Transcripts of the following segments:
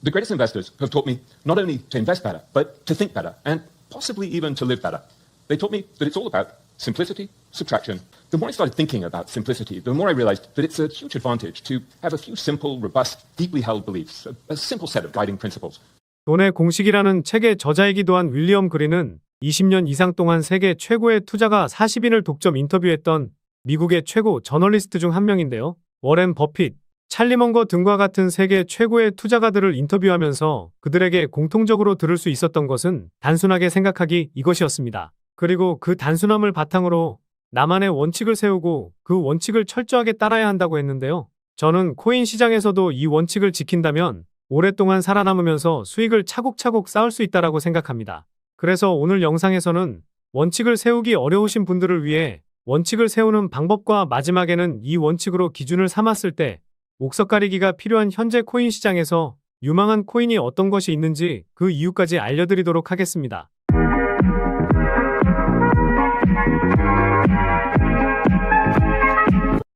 The greatest investors have taught me not only to invest better, but to think better, and possibly even to live better. They taught me that it's all about simplicity, subtraction. The more I started thinking about simplicity, the more I realized that it's a huge advantage to have a few simple, robust, deeply held beliefs, a simple set of guiding principles. 돈의 공식이라는 책의 저자이기도 한 윌리엄 그린은 20년 이상 동안 세계 최고의 투자가 40인을 독점 인터뷰했던 미국의 최고 저널리스트 중 한 명인데요. 워렌 버핏, 찰리 먼거 등과 같은 세계 최고의 투자가들을 인터뷰하면서 그들에게 공통적으로 들을 수 있었던 것은 단순하게 생각하기 이것이었습니다. 그리고 그 단순함을 바탕으로 나만의 원칙을 세우고 그 원칙을 철저하게 따라야 한다고 했는데요. 저는 코인 시장에서도 이 원칙을 지킨다면 오랫동안 살아남으면서 수익을 차곡차곡 쌓을 수 있다고 생각합니다. 그래서 오늘 영상에서는 원칙을 세우기 어려우신 분들을 위해 원칙을 세우는 방법과 마지막에는 이 원칙으로 기준을 삼았을 때 옥석 가리기가 필요한 현재 코인 시장에서 유망한 코인이 어떤 것이 있는지 그 이유까지 알려드리도록 하겠습니다.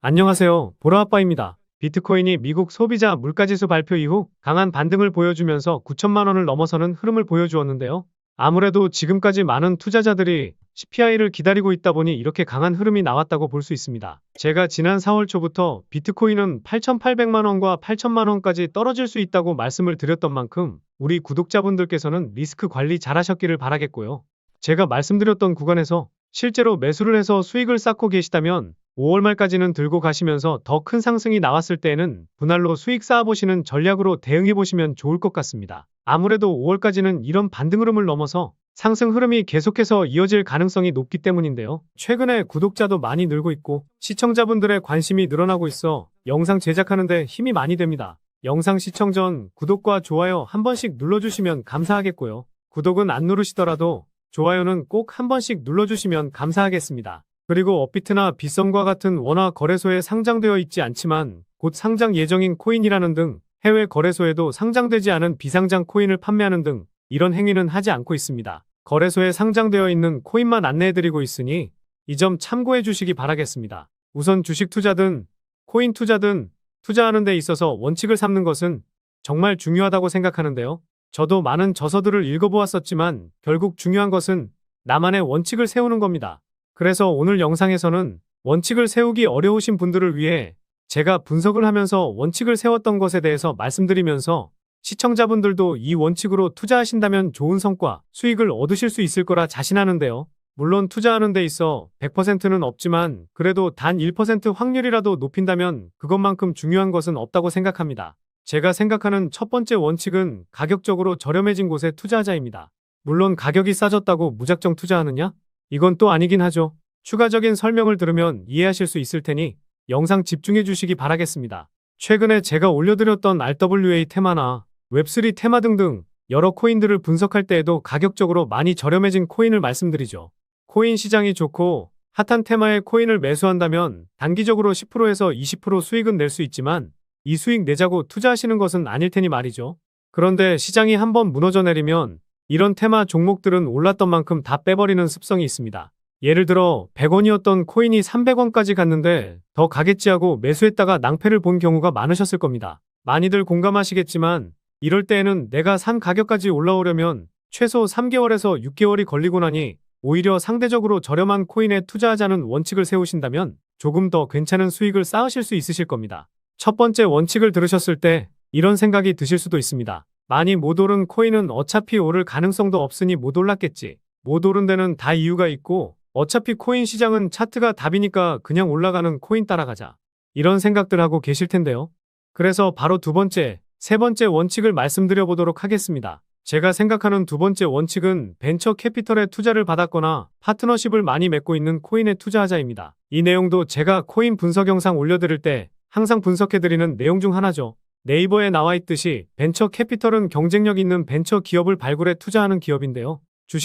안녕하세요. 보라아빠입니다. 비트코인이 미국 소비자 물가지수 발표 이후 강한 반등을 보여주면서 9천만 원을 넘어서는 흐름을 보여주었는데요. 아무래도 지금까지 많은 투자자들이 CPI를 기다리고 있다 보니 이렇게 강한 흐름이 나왔다고 볼 수 있습니다. 제가 지난 4월 초부터 비트코인은 8,800만 원과 8천만 원까지 떨어질 수 있다고 말씀을 드렸던 만큼 우리 구독자분들께서는 리스크 관리 잘 하셨기를 바라겠고요. 제가 말씀드렸던 구간에서 실제로 매수를 해서 수익을 쌓고 계시다면 5월 말까지는 들고 가시면서 더 큰 상승이 나왔을 때에는 분할로 수익 쌓아보시는 전략으로 대응해보시면 좋을 것 같습니다. 아무래도 5월까지는 이런 반등 흐름을 넘어서 상승 흐름이 계속해서 이어질 가능성이 높기 때문인데요. 최근에 구독자도 많이 늘고 있고 시청자분들의 관심이 늘어나고 있어 영상 제작하는 데 힘이 많이 됩니다. 영상 시청 전 구독과 좋아요 한 번씩 눌러주시면 감사하겠고요. 구독은 안 누르시더라도 좋아요는 꼭 한 번씩 눌러주시면 감사하겠습니다. 그리고 업비트나 빗썸과 같은 원화 거래소에 상장되어 있지 않지만 곧 상장 예정인 코인이라는 등 해외 거래소에도 상장되지 않은 비상장 코인을 판매하는 등 이런 행위는 하지 않고 있습니다. 거래소에 상장되어 있는 코인만 안내해드리고 있으니 이 점 참고해 주시기 바라겠습니다. 우선 주식 투자든 코인 투자든 투자하는 데 있어서 원칙을 삼는 것은 정말 중요하다고 생각하는데요. 저도 많은 저서들을 읽어보았었지만 결국 중요한 것은 나만의 원칙을 세우는 겁니다. 그래서 오늘 영상에서는 원칙을 세우기 어려우신 분들을 위해 제가 분석을 하면서 원칙을 세웠던 것에 대해서 말씀드리면서 시청자분들도 이 원칙으로 투자하신다면 좋은 성과, 수익을 얻으실 수 있을 거라 자신하는데요. 물론 투자하는 데 있어 100%는 없지만 그래도 단 1% 확률이라도 높인다면 그것만큼 중요한 것은 없다고 생각합니다. 제가 생각하는 첫 번째 원칙은 가격적으로 저렴해진 곳에 투자하자입니다. 물론 가격이 싸졌다고 무작정 투자하느냐? 이건 또 아니긴 하죠. 추가적인 설명을 들으면 이해하실 수 있을 테니 영상 집중해 주시기 바라겠습니다. 최근에 제가 올려드렸던 RWA 테마나 웹3 테마 등등 여러 코인들을 분석할 때에도 가격적으로 많이 저렴해진 코인을 말씀드리죠. 코인 시장이 좋고 핫한 테마의 코인을 매수한다면 단기적으로 10%에서 20% 수익은 낼 수 있지만 이 수익 내자고 투자하시는 것은 아닐 테니 말이죠. 그런데 시장이 한번 무너져 내리면 이런 테마 종목들은 올랐던 만큼 다 빼버리는 습성이 있습니다. 예를 들어 100원이었던 코인이 300원까지 갔는데 더 가겠지 하고 매수했다가 낭패를 본 경우가 많으셨을 겁니다. 많이들 공감하시겠지만 이럴 때에는 내가 산 가격까지 올라오려면 최소 3개월에서 6개월이 걸리고 나니 오히려 상대적으로 저렴한 코인에 투자하자는 원칙을 세우신다면 조금 더 괜찮은 수익을 쌓으실 수 있으실 겁니다. 첫 번째 원칙을 들으셨을 때 이런 생각이 드실 수도 있습니다. 많이 못 오른 코인은 어차피 오를 가능성도 없으니 못 올랐겠지. 못 오른 데는 다 이유가 있고 어차피 코인 시장은 차트가 답이니까 그냥 올라가는 코인 따라가자. 이런 생각들 하고 계실 텐데요. 그래서 바로 두 번째, 세 번째 원칙을 말씀드려 보도록 하겠습니다. 제가 생각하는 두 번째 원칙은 벤처 캐피털에 투자를 받았거나 파트너십을 많이 맺고 있는 코인에 투자하자입니다. 이 내용도 제가 코인 분석 영상 올려드릴 때 항상 분석해드리는 내용 중 하나죠. 네이버에 나와 있듯이 벤처 캐피털은 경쟁력 있는 벤처 기업을 발굴해 투자하는 기업인데요.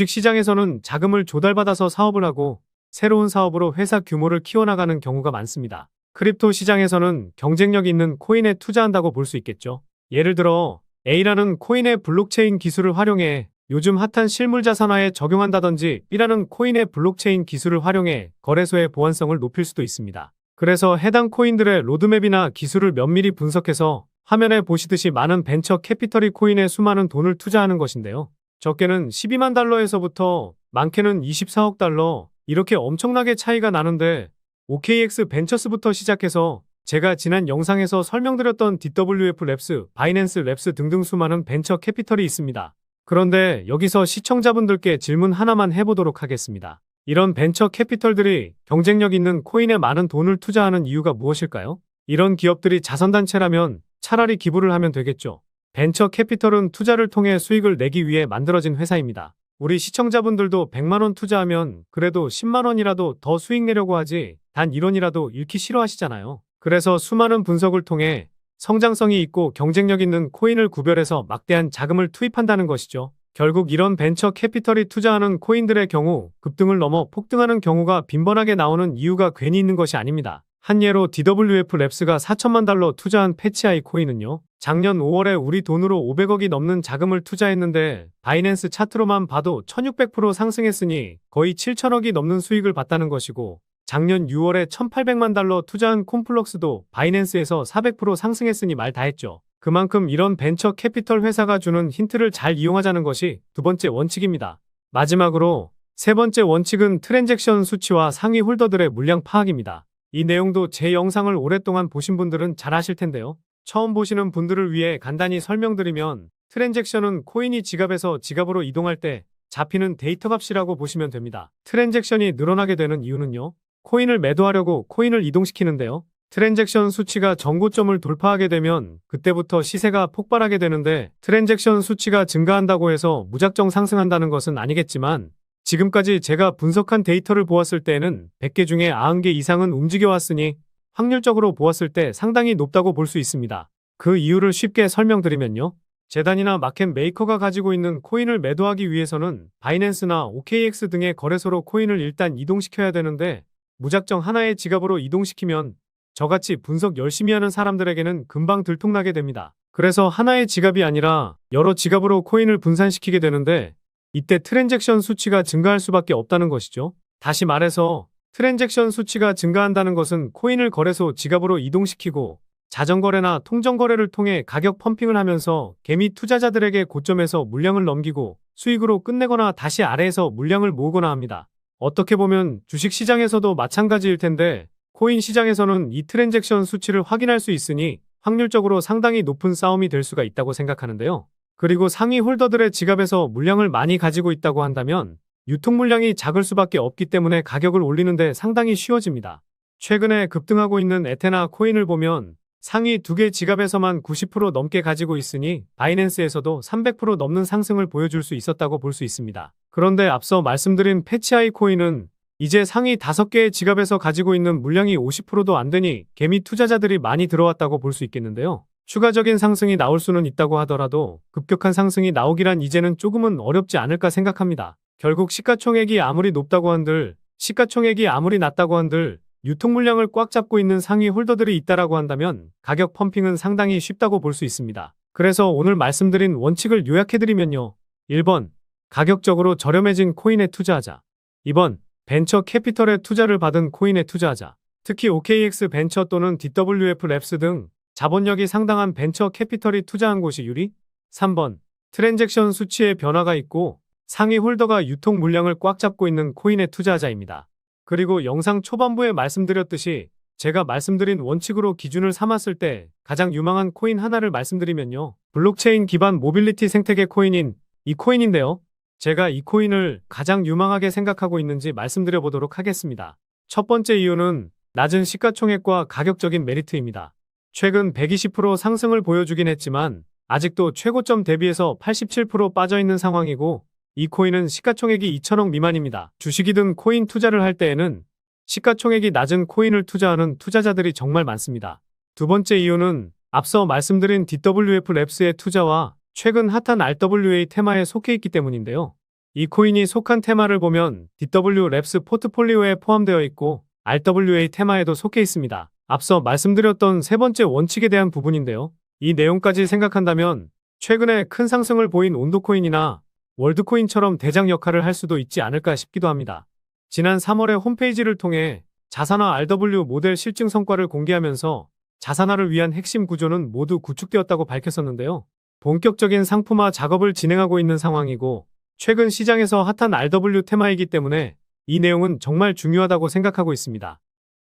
주식시장에서는 자금을 조달받아서 사업을 하고 새로운 사업으로 회사 규모를 키워나가는 경우가 많습니다. 크립토 시장에서는 경쟁력 있는 코인에 투자한다고 볼 수 있겠죠. 예를 들어 A라는 코인의 블록체인 기술을 활용해 요즘 핫한 실물자산화에 적용한다든지 B라는 코인의 블록체인 기술을 활용해 거래소의 보안성을 높일 수도 있습니다. 그래서 해당 코인들의 로드맵이나 기술을 면밀히 분석해서 화면에 보시듯이 많은 벤처 캐피털이 코인에 수많은 돈을 투자하는 것인데요. 적게는 12만 달러에서부터 많게는 24억 달러, 이렇게 엄청나게 차이가 나는데 OKX 벤처스부터 시작해서 제가 지난 영상에서 설명드렸던 DWF 랩스, 바이낸스 랩스 등등 수많은 벤처 캐피털이 있습니다. 그런데 여기서 시청자분들께 질문 하나만 해보도록 하겠습니다. 이런 벤처 캐피털들이 경쟁력 있는 코인에 많은 돈을 투자하는 이유가 무엇일까요? 이런 기업들이 자선단체라면 차라리 기부를 하면 되겠죠. 벤처 캐피털은 투자를 통해 수익을 내기 위해 만들어진 회사입니다. 우리 시청자분들도 100만 원 투자하면 그래도 10만 원이라도 더 수익 내려고 하지 단 1원이라도 잃기 싫어하시잖아요. 그래서 수많은 분석을 통해 성장성이 있고 경쟁력 있는 코인을 구별해서 막대한 자금을 투입한다는 것이죠. 결국 이런 벤처 캐피털이 투자하는 코인들의 경우 급등을 넘어 폭등하는 경우가 빈번하게 나오는 이유가 괜히 있는 것이 아닙니다. 한 예로 DWF 랩스가 4천만 달러 투자한 패치아이 코인은요. 작년 5월에 우리 돈으로 500억이 넘는 자금을 투자했는데 바이낸스 차트로만 봐도 1600% 상승했으니 거의 7천억이 넘는 수익을 봤다는 것이고, 작년 6월에 1800만 달러 투자한 콤플럭스도 바이낸스에서 400% 상승했으니 말 다 했죠. 그만큼 이런 벤처 캐피털 회사가 주는 힌트를 잘 이용하자는 것이 두 번째 원칙입니다. 마지막으로 세 번째 원칙은 트랜잭션 수치와 상위 홀더들의 물량 파악입니다. 이 내용도 제 영상을 오랫동안 보신 분들은 잘 아실 텐데요. 처음 보시는 분들을 위해 간단히 설명드리면, 트랜잭션은 코인이 지갑에서 지갑으로 이동할 때 잡히는 데이터 값이라고 보시면 됩니다. 트랜잭션이 늘어나게 되는 이유는요. 코인을 매도하려고 코인을 이동시키는데요. 트랜잭션 수치가 전고점을 돌파하게 되면 그때부터 시세가 폭발하게 되는데, 트랜잭션 수치가 증가한다고 해서 무작정 상승한다는 것은 아니겠지만, 지금까지 제가 분석한 데이터를 보았을 때에는 100개 중에 90개 이상은 움직여왔으니 확률적으로 보았을 때 상당히 높다고 볼 수 있습니다. 그 이유를 쉽게 설명드리면요. 재단이나 마켓 메이커가 가지고 있는 코인을 매도하기 위해서는 바이낸스나 OKX 등의 거래소로 코인을 일단 이동시켜야 되는데, 무작정 하나의 지갑으로 이동시키면 저같이 분석 열심히 하는 사람들에게는 금방 들통나게 됩니다. 그래서 하나의 지갑이 아니라 여러 지갑으로 코인을 분산시키게 되는데, 이때 트랜잭션 수치가 증가할 수밖에 없다는 것이죠. 다시 말해서 트랜잭션 수치가 증가한다는 것은 코인을 거래소 지갑으로 이동시키고 자전거래나 통정거래를 통해 가격 펌핑을 하면서 개미 투자자들에게 고점에서 물량을 넘기고 수익으로 끝내거나 다시 아래에서 물량을 모으거나 합니다. 어떻게 보면 주식시장에서도 마찬가지일 텐데, 코인 시장에서는 이 트랜잭션 수치를 확인할 수 있으니 확률적으로 상당히 높은 싸움이 될 수가 있다고 생각하는데요. 그리고 상위 홀더들의 지갑에서 물량을 많이 가지고 있다고 한다면 유통 물량이 작을 수밖에 없기 때문에 가격을 올리는데 상당히 쉬워집니다. 최근에 급등하고 있는 에테나 코인을 보면 상위 2개 지갑에서만 90% 넘게 가지고 있으니 바이낸스에서도 300% 넘는 상승을 보여줄 수 있었다고 볼 수 있습니다. 그런데 앞서 말씀드린 패치아이 코인은 이제 상위 5개의 지갑에서 가지고 있는 물량이 50%도 안 되니 개미 투자자들이 많이 들어왔다고 볼 수 있겠는데요. 추가적인 상승이 나올 수는 있다고 하더라도 급격한 상승이 나오기란 이제는 조금은 어렵지 않을까 생각합니다. 결국 시가총액이 아무리 높다고 한들, 시가총액이 아무리 낮다고 한들 유통 물량을 꽉 잡고 있는 상위 홀더들이 있다라고 한다면 가격 펌핑은 상당히 쉽다고 볼 수 있습니다. 그래서 오늘 말씀드린 원칙을 요약해드리면요. 1번, 가격적으로 저렴해진 코인에 투자하자. 2번, 벤처 캐피털에 투자를 받은 코인에 투자하자. 특히 OKX 벤처 또는 DWF 랩스 등 자본력이 상당한 벤처 캐피털이 투자한 곳이 유리. 3번, 트랜잭션 수치에 변화가 있고 상위 홀더가 유통 물량을 꽉 잡고 있는 코인에 투자하자입니다. 그리고 영상 초반부에 말씀드렸듯이 제가 말씀드린 원칙으로 기준을 삼았을 때 가장 유망한 코인 하나를 말씀드리면요. 블록체인 기반 모빌리티 생태계 코인인 이 코인인데요. 제가 이 코인을 가장 유망하게 생각하고 있는지 말씀드려 보도록 하겠습니다. 첫 번째 이유는 낮은 시가총액과 가격적인 메리트입니다. 최근 120% 상승을 보여주긴 했지만 아직도 최고점 대비해서 87% 빠져있는 상황이고, 이 코인은 시가총액이 2천억 미만입니다. 주식이든 코인 투자를 할 때에는 시가총액이 낮은 코인을 투자하는 투자자들이 정말 많습니다. 두 번째 이유는 앞서 말씀드린 DWF 랩스의 투자와 최근 핫한 RWA 테마에 속해 있기 때문인데요. 이 코인이 속한 테마를 보면 DW 랩스 포트폴리오에 포함되어 있고 RWA 테마에도 속해 있습니다. 앞서 말씀드렸던 세 번째 원칙에 대한 부분인데요. 이 내용까지 생각한다면 최근에 큰 상승을 보인 온도코인이나 월드코인처럼 대장 역할을 할 수도 있지 않을까 싶기도 합니다. 지난 3월에 홈페이지를 통해 자산화 RW 모델 실증 성과를 공개하면서 자산화를 위한 핵심 구조는 모두 구축되었다고 밝혔었는데요. 본격적인 상품화 작업을 진행하고 있는 상황이고 최근 시장에서 핫한 RW 테마이기 때문에 이 내용은 정말 중요하다고 생각하고 있습니다.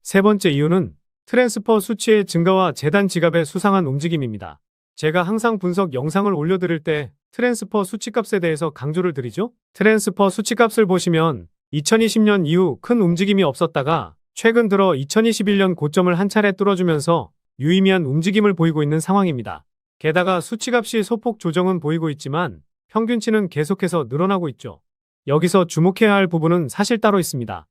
세 번째 이유는 트랜스퍼 수치의 증가와 재단 지갑의 수상한 움직임입니다. 제가 항상 분석 영상을 올려드릴 때 트랜스퍼 수치값에 대해서 강조를 드리죠. 트랜스퍼 수치값을 보시면 2020년 이후 큰 움직임이 없었다가 최근 들어 2021년 고점을 한 차례 뚫어주면서 유의미한 움직임을 보이고 있는 상황입니다. 게다가 수치값이 소폭 조정은 보이고 있지만 평균치는 계속해서 늘어나고 있죠. 여기서 주목해야 할 부분은 사실 따로 있습니다.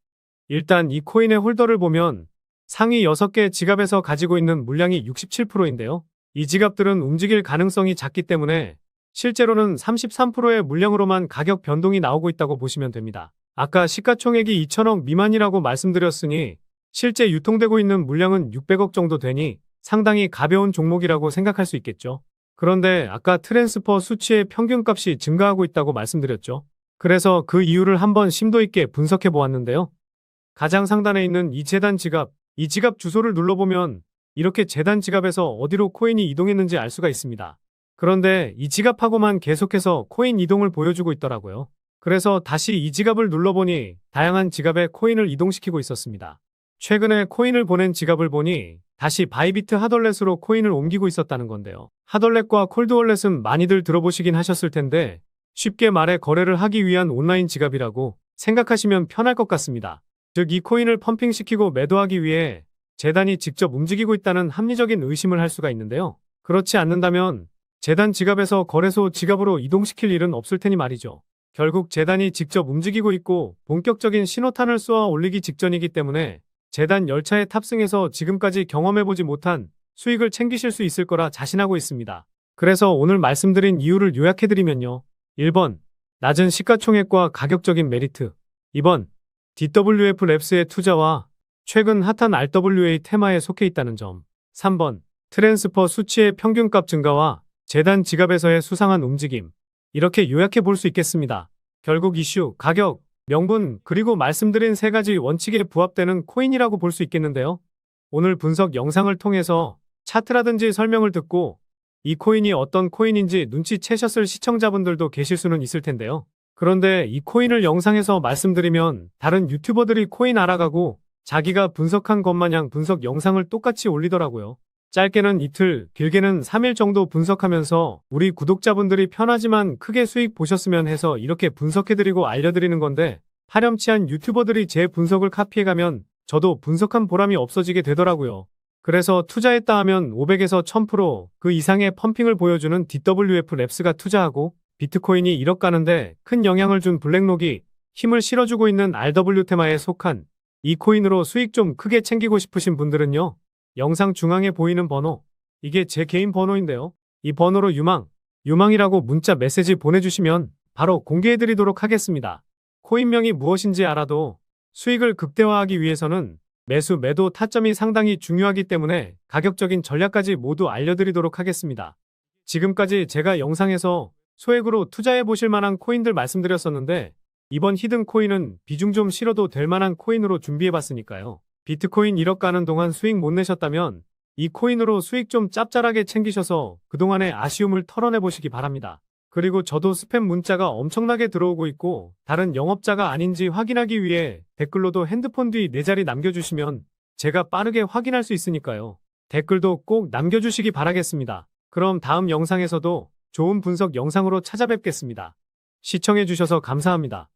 일단 이 코인의 홀더를 보면 상위 6개 지갑에서 가지고 있는 물량이 67%인데요. 이 지갑들은 움직일 가능성이 작기 때문에 실제로는 33%의 물량으로만 가격 변동이 나오고 있다고 보시면 됩니다. 아까 시가총액이 2천억 미만이라고 말씀드렸으니 실제 유통되고 있는 물량은 600억 정도 되니 상당히 가벼운 종목이라고 생각할 수 있겠죠. 그런데 아까 트랜스퍼 수치의 평균값이 증가하고 있다고 말씀드렸죠. 그래서 그 이유를 한번 심도 있게 분석해 보았는데요. 가장 상단에 있는 이 재단 지갑, 이 지갑 주소를 눌러보면 이렇게 재단 지갑에서 어디로 코인이 이동했는지 알 수가 있습니다. 그런데 이 지갑하고만 계속해서 코인 이동을 보여주고 있더라고요. 그래서 다시 이 지갑을 눌러보니 다양한 지갑에 코인을 이동시키고 있었습니다. 최근에 코인을 보낸 지갑을 보니 다시 바이비트 핫월렛으로 코인을 옮기고 있었다는 건데요. 핫월렛과 콜드월렛은 많이들 들어보시긴 하셨을 텐데 쉽게 말해 거래를 하기 위한 온라인 지갑이라고 생각하시면 편할 것 같습니다. 즉 이 코인을 펌핑시키고 매도하기 위해 재단이 직접 움직이고 있다는 합리적인 의심을 할 수가 있는데요. 그렇지 않는다면 재단 지갑에서 거래소 지갑으로 이동시킬 일은 없을 테니 말이죠. 결국 재단이 직접 움직이고 있고 본격적인 신호탄을 쏘아 올리기 직전이기 때문에 재단 열차에 탑승해서 지금까지 경험해보지 못한 수익을 챙기실 수 있을 거라 자신하고 있습니다. 그래서 오늘 말씀드린 이유를 요약해드리면요. 1번, 낮은 시가총액과 가격적인 메리트. 2번, DWF 랩스의 투자와 최근 핫한 RWA 테마에 속해 있다는 점. 3번, 트랜스퍼 수치의 평균값 증가와 재단 지갑에서의 수상한 움직임. 이렇게 요약해 볼 수 있겠습니다. 결국 이슈, 가격, 명분, 그리고 말씀드린 세 가지 원칙에 부합되는 코인이라고 볼 수 있겠는데요. 오늘 분석 영상을 통해서 차트라든지 설명을 듣고 이 코인이 어떤 코인인지 눈치채셨을 시청자분들도 계실 수는 있을 텐데요. 그런데 이 코인을 영상에서 말씀드리면 다른 유튜버들이 코인 알아가고 자기가 분석한 것 마냥 분석 영상을 똑같이 올리더라고요. 짧게는 이틀, 길게는 3일 정도 분석하면서 우리 구독자분들이 편하지만 크게 수익 보셨으면 해서 이렇게 분석해드리고 알려드리는 건데 파렴치한 유튜버들이 제 분석을 카피해가면 저도 분석한 보람이 없어지게 되더라고요. 그래서 투자했다 하면 500에서 1000%그 이상의 펌핑을 보여주는 DWF 랩스가 투자하고 비트코인이 1억 가는데 큰 영향을 준 블랙록이 힘을 실어주고 있는 RW 테마에 속한 이 코인으로 수익 좀 크게 챙기고 싶으신 분들은요. 영상 중앙에 보이는 번호, 이게 제 개인 번호인데요. 이 번호로 유망이라고 문자 메시지 보내주시면 바로 공개해드리도록 하겠습니다. 코인명이 무엇인지 알아도 수익을 극대화하기 위해서는 매수, 매도 타점이 상당히 중요하기 때문에 가격적인 전략까지 모두 알려드리도록 하겠습니다. 지금까지 제가 영상에서 소액으로 투자해보실 만한 코인들 말씀드렸었는데 이번 히든 코인은 비중 좀 실어도 될 만한 코인으로 준비해봤으니까요. 비트코인 1억 가는 동안 수익 못 내셨다면 이 코인으로 수익 좀 짭짤하게 챙기셔서 그동안의 아쉬움을 털어내보시기 바랍니다. 그리고 저도 스팸 문자가 엄청나게 들어오고 있고 다른 영업자가 아닌지 확인하기 위해 댓글로도 핸드폰 뒤 4자리 남겨주시면 제가 빠르게 확인할 수 있으니까요. 댓글도 꼭 남겨주시기 바라겠습니다. 그럼 다음 영상에서도 좋은 분석 영상으로 찾아뵙겠습니다. 시청해주셔서 감사합니다.